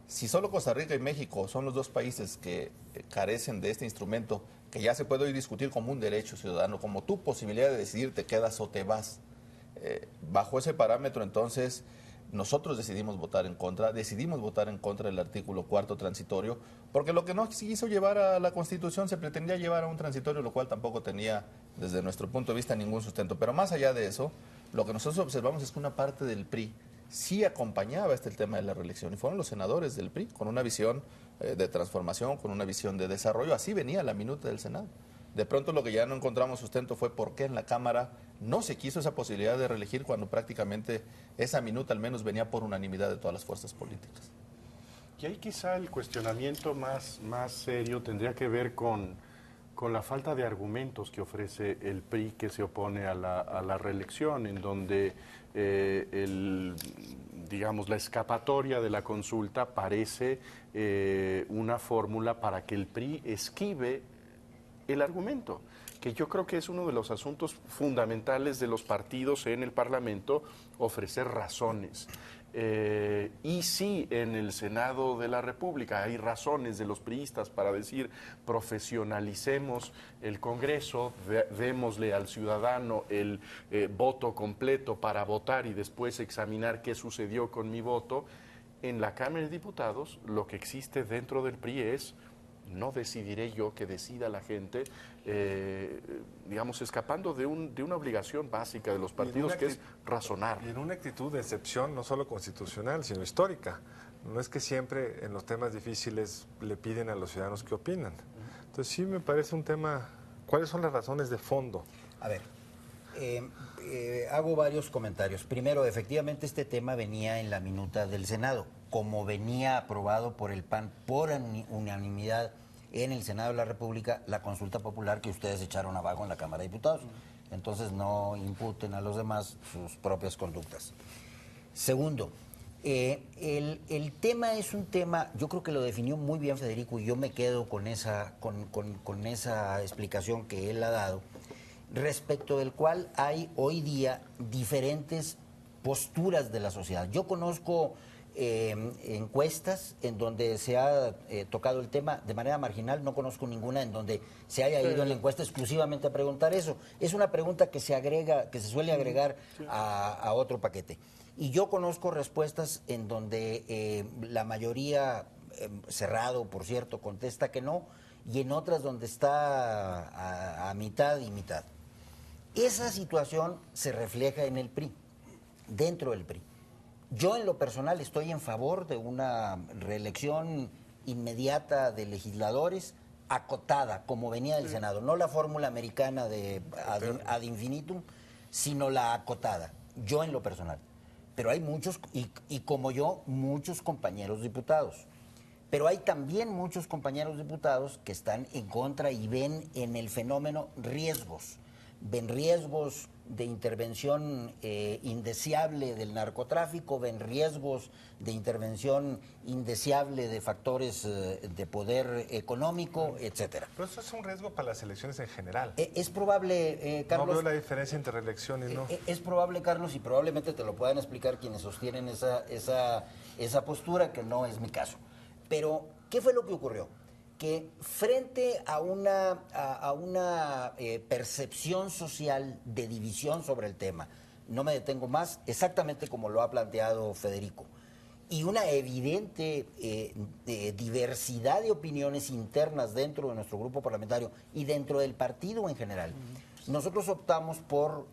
Si solo Costa Rica y México son los dos países que carecen de este instrumento, que ya se puede hoy discutir como un derecho ciudadano, como tu posibilidad de decidir te quedas o te vas, bajo ese parámetro entonces nosotros decidimos votar en contra del artículo 4º transitorio, porque lo que no se quiso llevar a la Constitución se pretendía llevar a un transitorio, lo cual tampoco tenía desde nuestro punto de vista ningún sustento. Pero más allá de eso, lo que nosotros observamos es que una parte del PRI sí acompañaba el tema de la reelección, y fueron los senadores del PRI con una visión de transformación, con una visión de desarrollo. Así venía la minuta del Senado. De pronto lo que ya no encontramos sustento fue por qué en la Cámara no se quiso esa posibilidad de reelegir, cuando prácticamente esa minuta al menos venía por unanimidad de todas las fuerzas políticas. Y ahí quizá el cuestionamiento más serio tendría que ver con la falta de argumentos que ofrece el PRI, que se opone a la reelección, en donde digamos, la escapatoria de la consulta parece una fórmula para que el PRI esquive el argumento, que yo creo que es uno de los asuntos fundamentales de los partidos en el Parlamento, ofrecer razones. Y sí, en el Senado de la República hay razones de los priistas para decir profesionalicemos el Congreso, démosle al ciudadano el voto completo para votar y después examinar qué sucedió con mi voto. En la Cámara de Diputados lo que existe dentro del PRI es: no decidiré yo, que decida la gente, digamos, escapando de una obligación básica de los partidos, que es razonar. Y en una actitud de excepción, no solo constitucional, sino histórica. No es que siempre en los temas difíciles le piden a los ciudadanos qué opinan. Entonces sí me parece un tema, ¿cuáles son las razones de fondo? A ver, Hago varios comentarios. Primero, efectivamente este tema venía en la minuta del Senado, como venía aprobado por el PAN por unanimidad en el Senado de la República, la consulta popular que ustedes echaron abajo en la Cámara de Diputados. Entonces no imputen a los demás sus propias conductas. Segundo, el tema es un tema, yo creo que lo definió muy bien Federico y yo me quedo con esa explicación que él ha dado, respecto del cual hay hoy día diferentes posturas de la sociedad. Yo conozco encuestas en donde se ha tocado el tema de manera marginal, no conozco ninguna en donde se haya ido en la encuesta exclusivamente a preguntar eso. Es una pregunta que se suele agregar a otro paquete. Y yo conozco respuestas en donde la mayoría, cerrado por cierto, contesta que no, y en otras donde está a mitad y mitad. Esa situación se refleja en el PRI, dentro del PRI. Yo en lo personal estoy en favor de una reelección inmediata de legisladores acotada, como venía del Senado. No la fórmula americana de ad infinitum, sino la acotada. Yo en lo personal. Pero hay muchos, y como yo, muchos compañeros diputados. Pero hay también muchos compañeros diputados que están en contra y ven en el fenómeno riesgos. Ven riesgos de intervención indeseable del narcotráfico, ven riesgos de intervención indeseable de factores de poder económico, etcétera. Pero eso es un riesgo para las elecciones en general. Es probable, Carlos... No veo la diferencia entre reelección y no. Es probable, Carlos, y probablemente te lo puedan explicar quienes sostienen esa postura, que no es mi caso. Pero, ¿qué fue lo que ocurrió? Que frente a una percepción social de división sobre el tema, no me detengo más, exactamente como lo ha planteado Federico, y una evidente diversidad de opiniones internas dentro de nuestro grupo parlamentario y dentro del partido en general, nosotros optamos por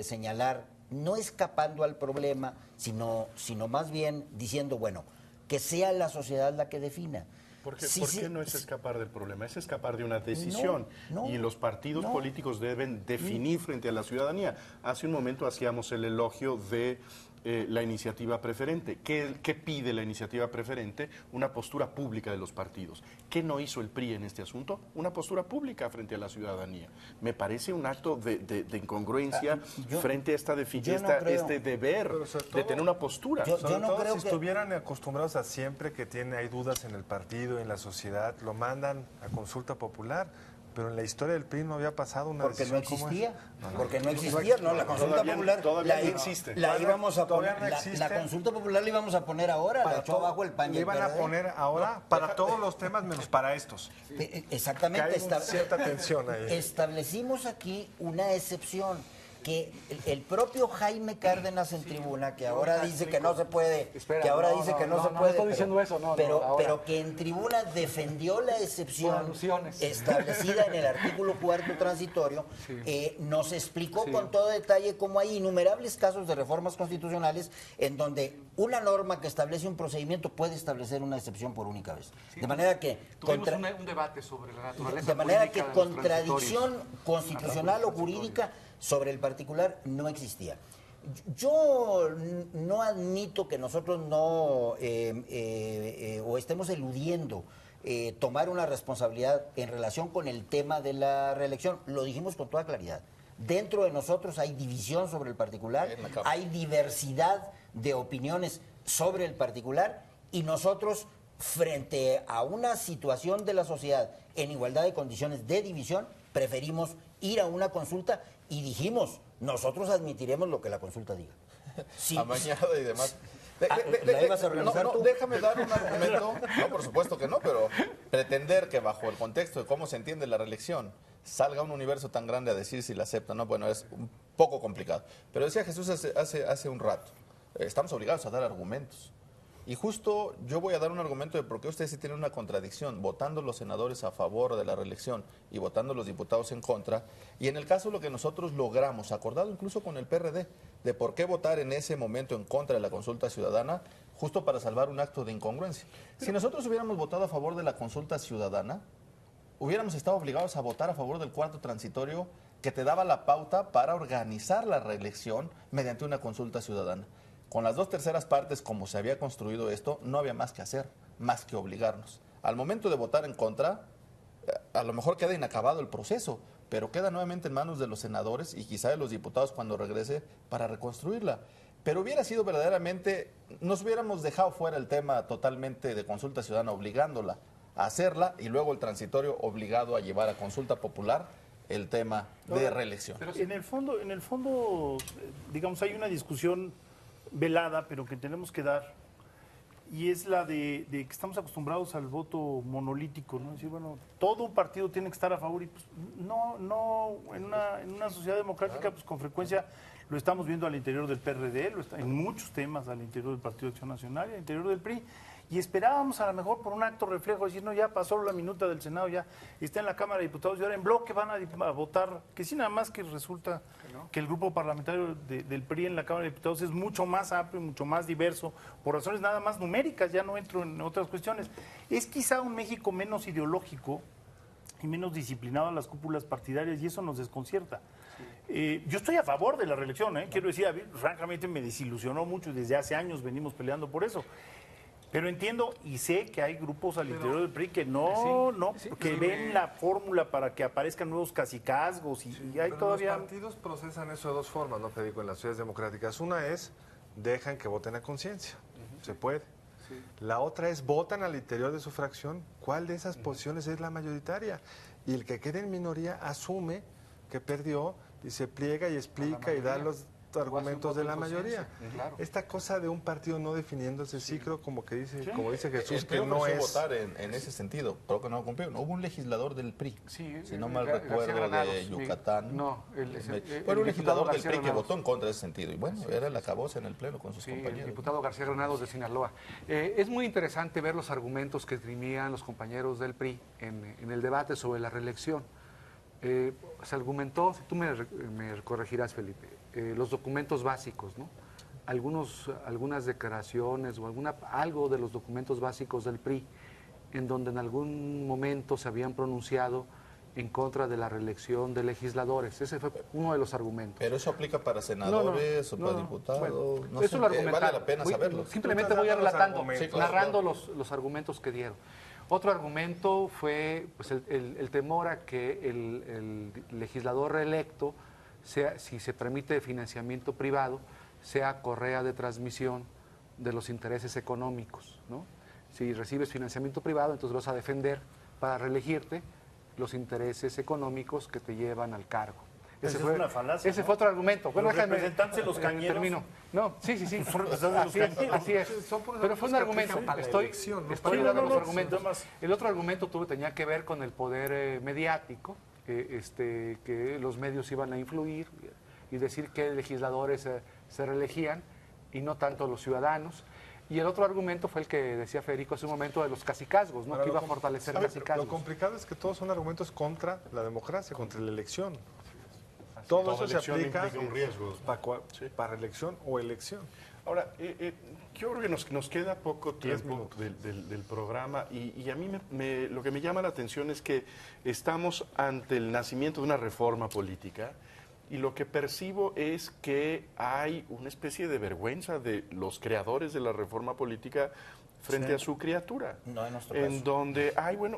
señalar, no escapando al problema, sino más bien diciendo, bueno, que sea la sociedad la que defina. ¿Por qué no es escapar del problema? Es escapar de una decisión. No, y los partidos políticos deben definir frente a la ciudadanía. Hace un momento hacíamos el elogio de la iniciativa preferente. ¿Qué pide la iniciativa preferente? Una postura pública de los partidos. ¿Qué no hizo el PRI en este asunto? Una postura pública frente a la ciudadanía. Me parece un acto de incongruencia frente a este deber de tener una postura. Sobre todo si estuvieran acostumbrados a siempre que hay dudas en el partido, en la sociedad, lo mandan a consulta popular. Pero en la historia del PRI no había pasado una decisión como esa. Porque no existía, no, la consulta popular todavía no existe. La consulta popular la íbamos a poner ahora, la echó abajo el paño. La iban a poner ahora para todos los temas menos para estos. Exactamente. Que hay cierta tensión ahí. Establecimos aquí una excepción que el propio Jaime Cárdenas en tribuna, que ahora dice que no se puede, pero que en tribuna defendió la excepción establecida en el artículo 4 transitorio, nos explicó con todo detalle cómo hay innumerables casos de reformas constitucionales en donde una norma que establece un procedimiento puede establecer una excepción por única vez. De manera que tuvimos un debate sobre la naturaleza de manera que contradicción constitucional o jurídica sobre el particular no existía. Yo no admito que nosotros o estemos eludiendo tomar una responsabilidad en relación con el tema de la reelección. Lo dijimos con toda claridad. Dentro de nosotros hay división sobre el particular, hay diversidad de opiniones sobre el particular y nosotros, frente a una situación de la sociedad en igualdad de condiciones de división, preferimos ir a una consulta y dijimos, nosotros admitiremos lo que la consulta diga. Sí. Amañado y demás. ¿La ibas a organizar tú? Déjame dar un argumento. No, por supuesto que no, pero pretender que bajo el contexto de cómo se entiende la reelección salga un universo tan grande a decir si la acepta o no, bueno, es un poco complicado. Pero decía Jesús hace un rato, estamos obligados a dar argumentos. Y justo yo voy a dar un argumento de por qué ustedes sí tienen una contradicción, votando los senadores a favor de la reelección y votando los diputados en contra. Y en el caso lo que nosotros logramos, acordado incluso con el PRD, de por qué votar en ese momento en contra de la consulta ciudadana, justo para salvar un acto de incongruencia. Si nosotros hubiéramos votado a favor de la consulta ciudadana, hubiéramos estado obligados a votar a favor del cuarto transitorio que te daba la pauta para organizar la reelección mediante una consulta ciudadana. Con las 2/3 partes, como se había construido esto, no había más que hacer, más que obligarnos. Al momento de votar en contra, a lo mejor queda inacabado el proceso, pero queda nuevamente en manos de los senadores y quizá de los diputados cuando regrese para reconstruirla. Pero hubiera sido verdaderamente, nos hubiéramos dejado fuera el tema totalmente de consulta ciudadana, obligándola a hacerla y luego el transitorio obligado a llevar a consulta popular el tema de reelección. En el fondo, digamos, hay una discusión velada, pero que tenemos que dar, y es la de que estamos acostumbrados al voto monolítico, ¿no? Decir, bueno, todo un partido tiene que estar a favor, y pues no, en una sociedad democrática, pues con frecuencia lo estamos viendo al interior del PRD, en muchos temas al interior del Partido de Acción Nacional y al interior del PRI. Y esperábamos a lo mejor por un acto reflejo, decir, no, ya pasó la minuta del Senado, ya está en la Cámara de Diputados y ahora en bloque van a votar, que sí, nada más que resulta que el grupo parlamentario del PRI en la Cámara de Diputados es mucho más amplio, mucho más diverso, por razones nada más numéricas, ya no entro en otras cuestiones. Es quizá un México menos ideológico y menos disciplinado a las cúpulas partidarias y eso nos desconcierta. Yo estoy a favor de la reelección, quiero decir, francamente me desilusionó mucho y desde hace años venimos peleando por eso. Pero entiendo y sé que hay grupos al interior del PRI que que ven la fórmula para que aparezcan nuevos cacicazgos y hay todavía... Los partidos procesan eso de dos formas, ¿no, Federico? En las sociedades democráticas. Una es, dejan que voten a conciencia. Se puede. Sí. La otra es, votan al interior de su fracción cuál de esas posiciones es la mayoritaria. Y el que quede en minoría asume que perdió y se pliega y explica y da los argumentos de la mayoría. Claro. Esta cosa de un partido no definiéndose, sí creo como dice Jesús, que no es votar en ese sentido, pero que no cumplió. No hubo un legislador del PRI, si no mal recuerdo, de Yucatán. Fue un legislador del PRI que votó en contra de ese sentido. Y bueno, era el acabose en el pleno con sus compañeros. El diputado García Granados de Sinaloa. Es muy interesante ver los argumentos que esgrimían los compañeros del PRI en el debate sobre la reelección. Se argumentó, tú me corregirás, Felipe, los documentos básicos, ¿no? Algunas declaraciones o algo de los documentos básicos del PRI, en donde en algún momento se habían pronunciado en contra de la reelección de legisladores. Ese fue uno de los argumentos. Pero eso aplica para senadores o para diputados. Bueno, eso lo argumentaron. Vale la pena saberlo. Simplemente voy relatando, narrando los argumentos que dieron. Otro argumento fue pues, el temor a que el legislador reelecto, si se permite financiamiento privado, sea correa de transmisión de los intereses económicos, ¿no? Si recibes financiamiento privado, entonces vas a defender para reelegirte los intereses económicos que te llevan al cargo. Ese fue una falacia. Ese fue otro argumento. Bueno, los representantes de los cañeros. Termino. No, sí. Así es. Pero fue un argumento. Estoy dando los argumentos. El otro argumento tenía que ver con el poder mediático, que los medios iban a influir y decir que legisladores se reelegían y no tanto los ciudadanos. Y el otro argumento fue el que decía Federico hace un momento de los cacicazgos, ¿no? Que iba a fortalecer cacicazgos. Lo complicado es que todos son argumentos contra la democracia, contra la elección. Todo eso se aplica un riesgo para reelección o elección. Ahora, yo creo que nos queda poco tiempo del programa y a mí lo que me llama la atención es que estamos ante el nacimiento de una reforma política y lo que percibo es que hay una especie de vergüenza de los creadores de la reforma política frente a su criatura, en donde,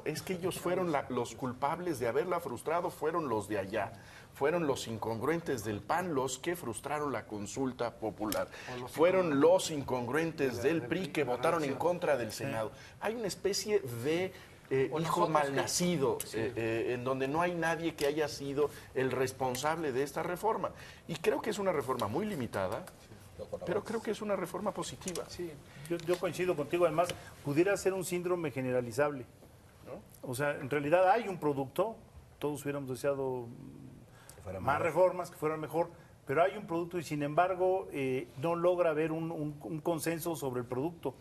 es que ellos fueron los culpables de haberla frustrado, fueron los de allá. Fueron los incongruentes del PAN los que frustraron la consulta popular. Fueron los incongruentes del PRI que votaron en contra del Senado. Hay una especie de hijo malnacido en donde no hay nadie que haya sido el responsable de esta reforma. Y creo que es una reforma muy limitada, pero creo que es una reforma positiva. Sí. Yo coincido contigo. Además, pudiera ser un síndrome generalizable, ¿no? O sea, en realidad hay un producto, todos hubiéramos deseado más reformas, que fueran mejor, pero hay un producto y sin embargo no logra haber un consenso sobre el producto,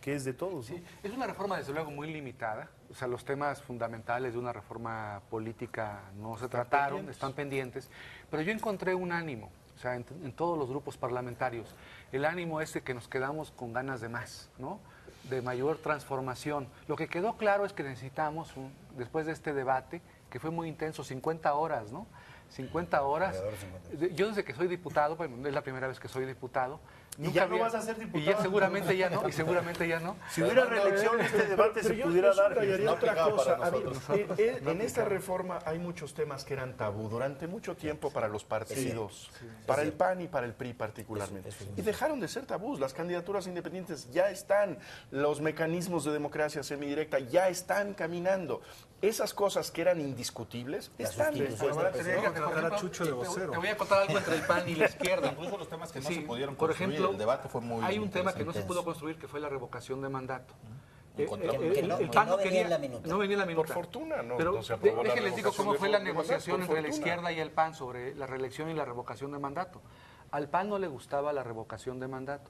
que es de todos. ¿No? Sí, es una reforma desde luego muy limitada, o sea, los temas fundamentales de una reforma política no se trataron, están pendientes, pero yo encontré un ánimo, o sea, en todos los grupos parlamentarios, el ánimo es de que nos quedamos con ganas de más, ¿no? De mayor transformación. Lo que quedó claro es que necesitamos, después de este debate, que fue muy intenso, 50 horas, ¿no? 50 horas. Yo desde que soy diputado, bueno, es la primera vez que soy diputado. Y ya no vas a ser diputado. Y ya seguramente ya no, y seguramente ya no. Si hubiera reelección, este debate se pudiera dar. Subrayaría No otra aplicaba cosa. para nosotros. En esta reforma hay muchos temas que eran tabú durante mucho tiempo para los partidos, para el PAN y para el PRI particularmente. Y dejaron de ser tabús. Las candidaturas independientes ya están, los mecanismos de democracia semidirecta ya están caminando. Esas cosas que eran indiscutibles están. Ahora tenía que tratar a Chucho de vocero. Te voy a contar algo entre el PAN y la izquierda. Incluso los temas que no Sí, se pudieron por construir, ejemplo, el debate fue muy hay un tema que no se intenso. pudo construir, que fue la revocación de mandato. Encontramos. Que no venía en la minuta. No venía en la minuta. Por fortuna no, Pero no se aprobó la déjenles digo revocación cómo de fue la mandato, negociación por entre la fortuna. izquierda y el PAN sobre la reelección y la revocación de mandato. Al PAN no le gustaba la revocación de mandato.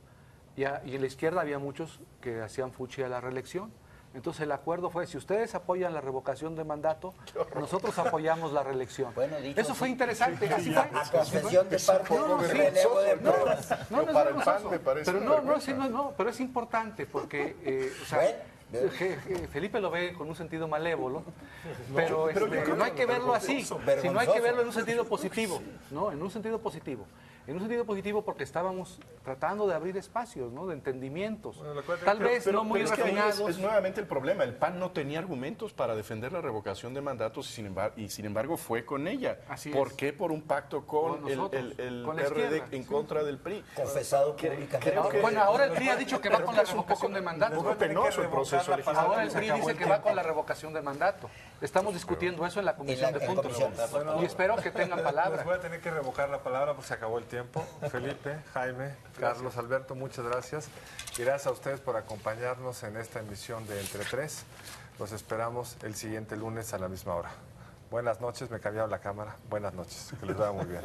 Y en la izquierda había muchos que hacían fuchi a la reelección. Entonces el acuerdo fue, si ustedes apoyan la revocación de mandato, nosotros apoyamos la reelección. Bueno, dicho Eso fue así. interesante, así fue. A confesión de parte No, no, con sí, relevo de pruebas. No, no es Para el PAN vergonzoso. me parece Pero una no, vergüenza. no, pero es importante porque, o sea, Bueno. Felipe lo ve con un sentido malévolo, pero, yo creo no hay que verlo así, vergonzoso. sino hay que verlo en un sentido positivo, ¿no? En un sentido positivo. En un sentido positivo porque estábamos tratando de abrir espacios, ¿no? De entendimientos. Tal vez no muy es que ahí refinados. es nuevamente el problema. El PAN no tenía argumentos para defender la revocación de mandatos y sin embargo fue con ella. Así ¿Por es. qué? Por un pacto con Con nosotros, el con la PRD izquierda, en sí. contra del PRI. Confesado públicamente. creo que- Bueno, ahora el PRI ha dicho que va con la es un revocación poco- de mandato. un poco penoso el proceso legislativo. Ahora el PRI dice que va con la revocación de mandato. Estamos discutiendo eso en la comisión de en puntos. comisión. Y espero que tengan Les palabra. voy a tener que revocar la palabra porque se acabó el tiempo. Felipe, Jaime, Carlos, Alberto, muchas gracias. Y gracias a ustedes por acompañarnos en esta emisión de Entre Tres. Los esperamos el siguiente lunes a la misma hora. Buenas noches, me cambiaron la cámara. Buenas noches, que les vaya muy bien.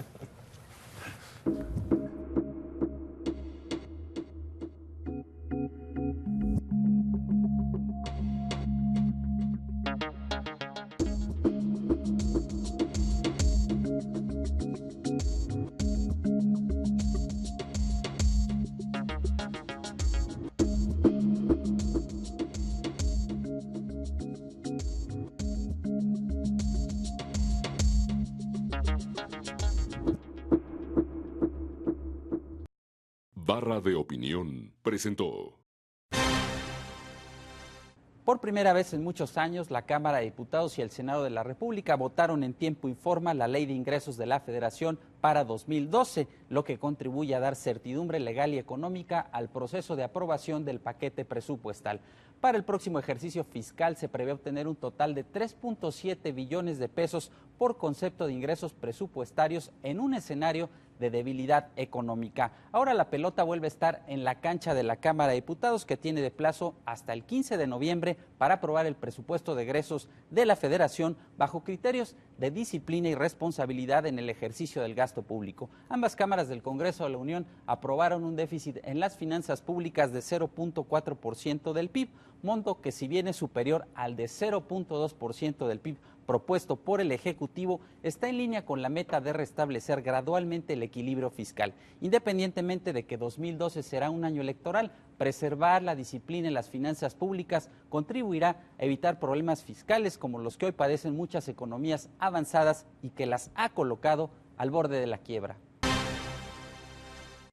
Barra de Opinión presentó. Por primera vez en muchos años, la Cámara de Diputados y el Senado de la República votaron en tiempo y forma la Ley de Ingresos de la Federación para 2012, lo que contribuye a dar certidumbre legal y económica al proceso de aprobación del paquete presupuestal. Para el próximo ejercicio fiscal se prevé obtener un total de 3.7 billones de pesos por concepto de ingresos presupuestarios en un escenario de debilidad económica. Ahora la pelota vuelve a estar en la cancha de la Cámara de Diputados, que tiene de plazo hasta el 15 de noviembre para aprobar el presupuesto de egresos de la Federación bajo criterios de disciplina y responsabilidad en el ejercicio del gasto público. Ambas cámaras del Congreso de la Unión aprobaron un déficit en las finanzas públicas de 0.4% del PIB, monto que, si bien es superior al de 0.2% del PIB propuesto por el Ejecutivo, está en línea con la meta de restablecer gradualmente el equilibrio fiscal. Independientemente de que 2012 será un año electoral, preservar la disciplina en las finanzas públicas contribuirá a evitar problemas fiscales como los que hoy padecen muchas economías avanzadas y que las ha colocado al borde de la quiebra.